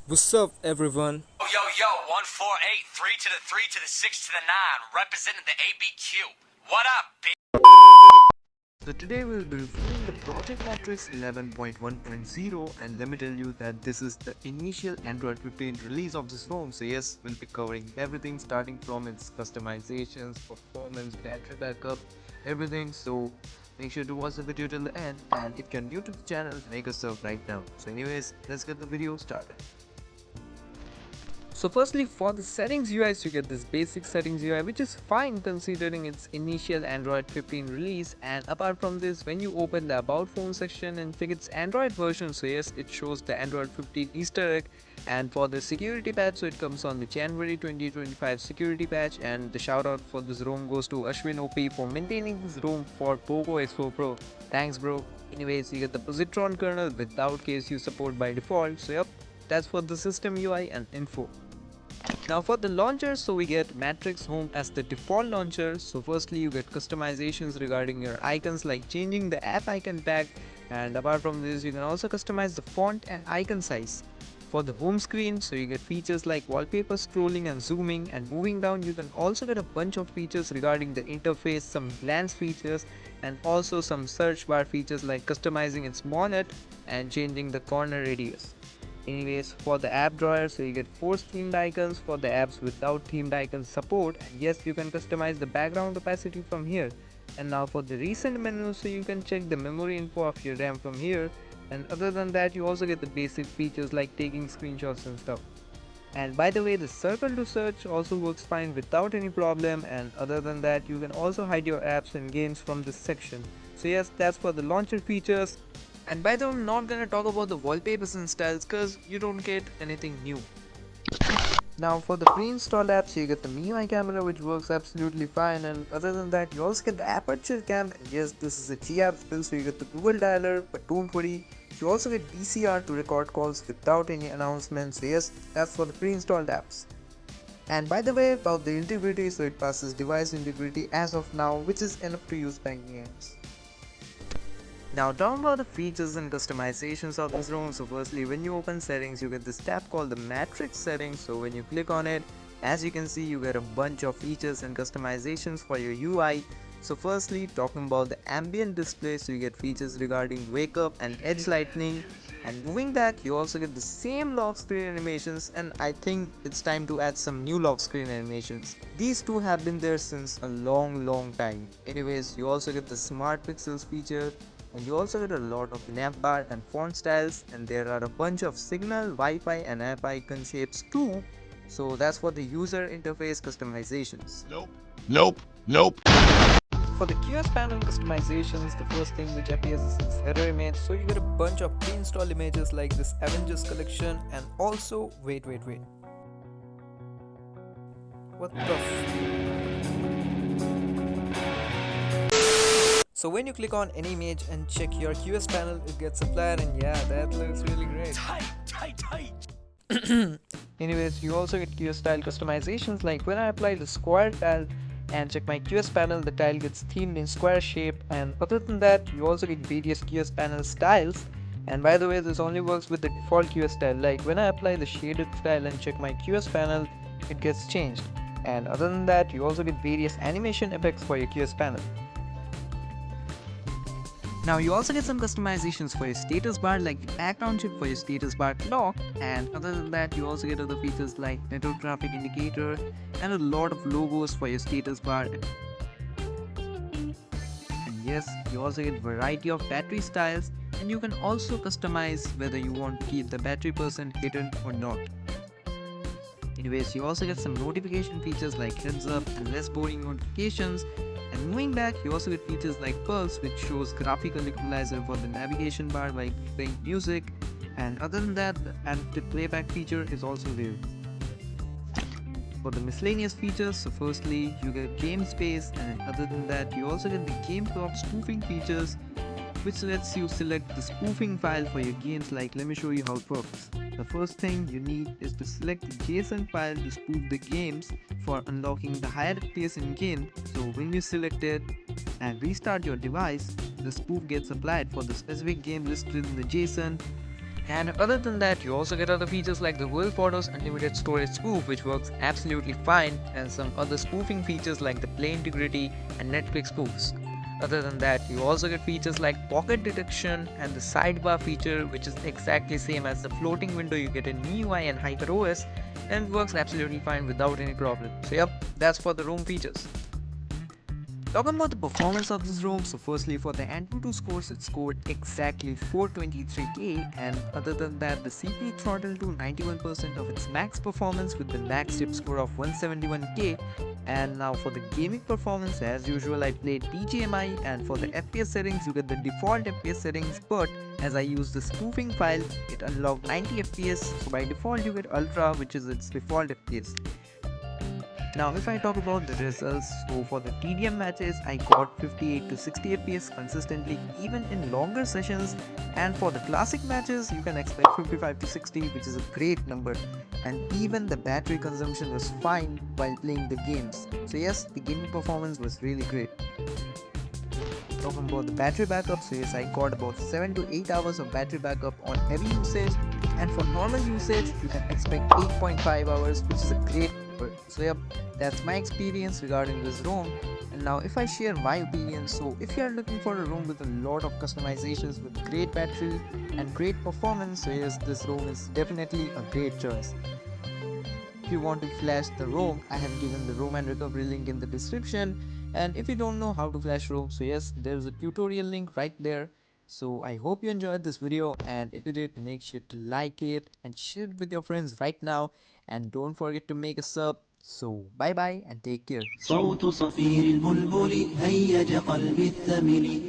What's up, everyone? Yo, 148, 3 to the 3 to the 6 to the 9, representing the ABQ. What up, bitch? So today we'll be reviewing the Project Matrixx 11.1.0, and let me tell you that this is the initial Android 15 release of this phone. So yes, we'll be covering everything starting from its customizations, performance, battery backup, everything. So make sure to watch the video till the end, and if you're new to the channel, make a sub right now. So anyways, let's get the video started. So firstly, for the settings UI, you get this basic settings UI, which is fine considering its initial Android 15 release. And apart from this, when you open the about phone section and pick its Android version, so yes, it shows the Android 15 Easter egg. And for the security patch, so it comes on the January 2025 security patch, and the shout out for this ROM goes to Ashwin OP for maintaining this ROM for Poco X4 Pro. Thanks bro. Anyways, you get the positron kernel without KSU support by default. So yep, that's for the system UI and info. Now for the launcher, so we get Matrixx Home as the default launcher. So firstly, you get customizations regarding your icons, like changing the app icon tag, and apart from this, you can also customize the font and icon size. For the home screen, so you get features like wallpaper scrolling and zooming, and moving down you can also get a bunch of features regarding the interface, some glance features, and also some search bar features like customizing its bonnet and changing the corner radius. Anyways, for the app drawer, so you get 4 themed icons for the apps without themed icons support, and yes, you can customize the background opacity from here. And now for the recent menu, so you can check the memory info of your RAM from here, and other than that, you also get the basic features like taking screenshots and stuff. And by the way, the circle to search also works fine without any problem, and other than that, you can also hide your apps and games from this section. So yes, that's for the launcher features. And by the way, I'm not gonna talk about the wallpapers and styles cause you don't get anything new. Now for the pre-installed apps, you get the MIUI camera, which works absolutely fine, and other than that, you also get the aperture cam, and yes, this is a G-Apps build, so you get the Google dialer, but don't worry, you also get VCR to record calls without any announcements. So yes, that's for the pre-installed apps. And by the way, about the integrity, so it passes device integrity as of now, which is enough to use banking apps. Now down below the features and customizations of this ROM. So firstly, when you open settings, you get this tab called the Matrixx settings. So when you click on it, as you can see, you get a bunch of features and customizations for your UI. So firstly, talking about the ambient display, so you get features regarding wake up and edge lightning. And moving back, you also get the same lock screen animations, and I think it's time to add some new lock screen animations. These two have been there since a long time. Anyways, you also get the smart pixels feature, and you also get a lot of navbar and font styles, and there are a bunch of signal, Wi-Fi and app icon shapes too. So that's for the user interface customizations. Nope. For the QS panel customizations, the first thing which appears is this header image. So you get a bunch of pre-installed images like this Avengers collection, and also wait. What the So when you click on any image and check your QS panel, it gets applied, and yeah, that looks really great. Tight. Anyways, you also get QS style customizations, like when I apply the square tile and check my QS panel, the tile gets themed in square shape, and other than that, you also get various QS panel styles. And by the way, this only works with the default QS style, like when I apply the shaded style and check my QS panel, it gets changed. And other than that, you also get various animation effects for your QS panel. Now you also get some customizations for your status bar, like the background chip for your status bar clock, and other than that, you also get other features like network traffic indicator and a lot of logos for your status bar. And yes, you also get variety of battery styles, and you can also customize whether you want to keep the battery percent hidden or not. Anyways, you also get some notification features like heads up and less boring notifications. And moving back, you also get features like Pulse, which shows graphical equalizer for the navigation bar while playing music, and other than that, the adaptive playback feature is also there. For the miscellaneous features, so firstly, you get game space, and other than that, you also get the game clock spoofing features, which lets you select the spoofing file for your games. Like, let me show you how it works. The first thing you need is to select the JSON file to spoof the games for unlocking the higher FPS in game. So when you select it and restart your device, the spoof gets applied for the specific game listed in the JSON, And other than that, you also get other features like the Will Photos Unlimited Storage Spoof, which works absolutely fine, and some other spoofing features like the Play Integrity and Netflix spoofs. Other than that, you also get features like pocket detection and the sidebar feature, which is exactly same as the floating window you get in MIUI and HyperOS, and works absolutely fine without any problem. So yep, that's for the room features. Talking about the performance of this ROM, so firstly for the Antutu scores, it scored exactly 423K, and other than that, the CPU throttled to 91% of its max performance with the max chip score of 171K. And now for the gaming performance, as usual, I played BGMI, and for the FPS settings, you get the default FPS settings, but as I use the spoofing file, it unlocked 90 FPS, so by default you get Ultra, which is its default FPS. Now if I talk about the results, so for the TDM matches I got 58 to 60 FPS consistently even in longer sessions, and for the classic matches you can expect 55 to 60, which is a great number, and even the battery consumption was fine while playing the games. So yes, the gaming performance was really great. Talking about the battery backup, so yes, I got about 7 to 8 hours of battery backup on heavy usage, and for normal usage you can expect 8.5 hours, which is a great number. So yep, that's my experience regarding this ROM. And now if I share my opinion, so if you are looking for a ROM with a lot of customizations with great battery and great performance, so yes, this ROM is definitely a great choice. If you want to flash the ROM, I have given the ROM and recovery link in the description. And if you don't know how to flash ROM, so yes, there's a tutorial link right there. So I hope you enjoyed this video, and if you did, make sure to like it and share it with your friends right now. And don't forget to make a sub. So bye bye and take care. صوت صفير البلبل هيج قلبي الثمل